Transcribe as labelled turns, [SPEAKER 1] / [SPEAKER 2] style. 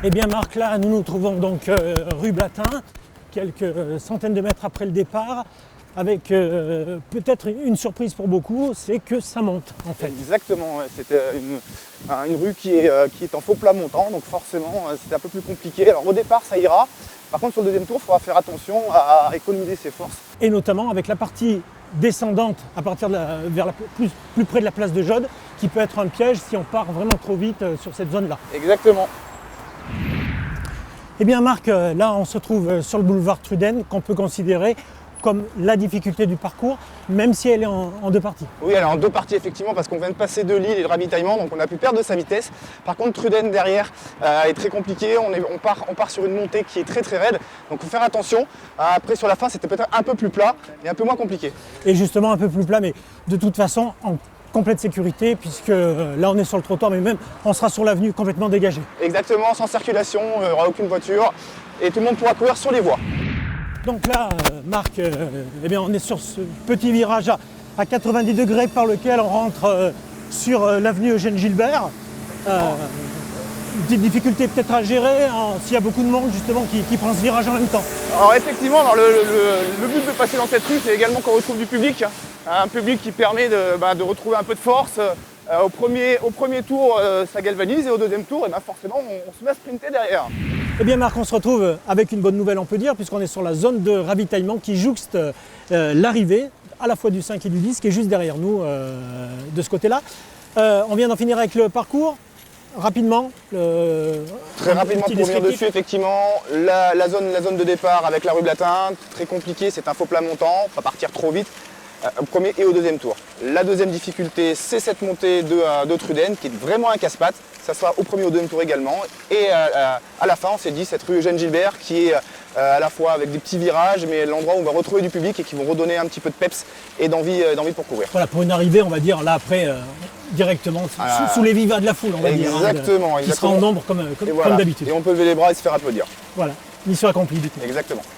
[SPEAKER 1] Eh bien Marc, là nous nous trouvons donc rue Blatin, quelques centaines de mètres après le départ, avec peut-être une surprise pour beaucoup, c'est que ça monte en fait.
[SPEAKER 2] Exactement, c'était une rue qui est en faux plat montant, donc forcément c'était un peu plus compliqué. Alors au départ ça ira, par contre sur le deuxième tour il faudra faire attention à économiser ses forces.
[SPEAKER 1] Et notamment avec la partie descendante à partir plus près de la place de Jaude, qui peut être un piège si on part vraiment trop vite sur cette zone-là.
[SPEAKER 2] Exactement.
[SPEAKER 1] Eh bien Marc, là on se trouve sur le boulevard Truden, qu'on peut considérer comme la difficulté du parcours, même si elle est en deux parties.
[SPEAKER 2] Oui, elle est en deux parties effectivement, parce qu'on vient de passer de l'île et le ravitaillement, donc on a pu perdre de sa vitesse. Par contre, Truden derrière est très compliqué, on part sur une montée qui est très très raide, donc il faut faire attention. Après sur la fin, c'était peut-être un peu plus plat et un peu moins compliqué.
[SPEAKER 1] Et justement un peu plus plat, mais de toute façon en complète sécurité, puisque là on est sur le trottoir, mais même on sera sur l'avenue complètement dégagée.
[SPEAKER 2] Exactement, sans circulation, il n'y aura aucune voiture et tout le monde pourra courir sur les voies.
[SPEAKER 1] Donc là, Marc, eh bien, on est sur ce petit virage à 90 degrés par lequel on rentre sur l'avenue Eugène Gilbert. Une petite difficulté peut-être à gérer s'il y a beaucoup de monde justement qui prend ce virage en même temps.
[SPEAKER 2] Alors effectivement, le but de passer dans cette rue, c'est également qu'on retrouve du public. Un public qui permet de retrouver un peu de force. Au premier tour, ça galvanise et au deuxième tour, forcément, on se met à sprinter derrière.
[SPEAKER 1] Eh bien Marc, on se retrouve avec une bonne nouvelle on peut dire, puisqu'on est sur la zone de ravitaillement qui jouxte l'arrivée à la fois du 5 et du 10 qui est juste derrière nous de ce côté-là. On vient d'en finir avec le parcours. Rapidement.
[SPEAKER 2] Très rapidement pour venir dessus, effectivement, la zone de départ avec la rue Blatin, très compliqué, c'est un faux plat montant, pas partir trop vite. Au premier et au deuxième tour. La deuxième difficulté, c'est cette montée de Truden qui est vraiment un casse-pattes. Ça sera au premier et au deuxième tour également. Et à la fin, on s'est dit cette rue Eugène Gilbert qui est à la fois avec des petits virages, mais l'endroit où on va retrouver du public et qui vont redonner un petit peu de peps et d'envie pour courir.
[SPEAKER 1] Voilà, pour une arrivée, on va dire, là après, directement, sous les vivas de la foule, on va dire.
[SPEAKER 2] Exactement.
[SPEAKER 1] Qui sera en nombre comme
[SPEAKER 2] voilà.
[SPEAKER 1] d'habitude.
[SPEAKER 2] Et on peut lever les bras et se faire applaudir.
[SPEAKER 1] Voilà, mission accomplie du coup.
[SPEAKER 2] Exactement.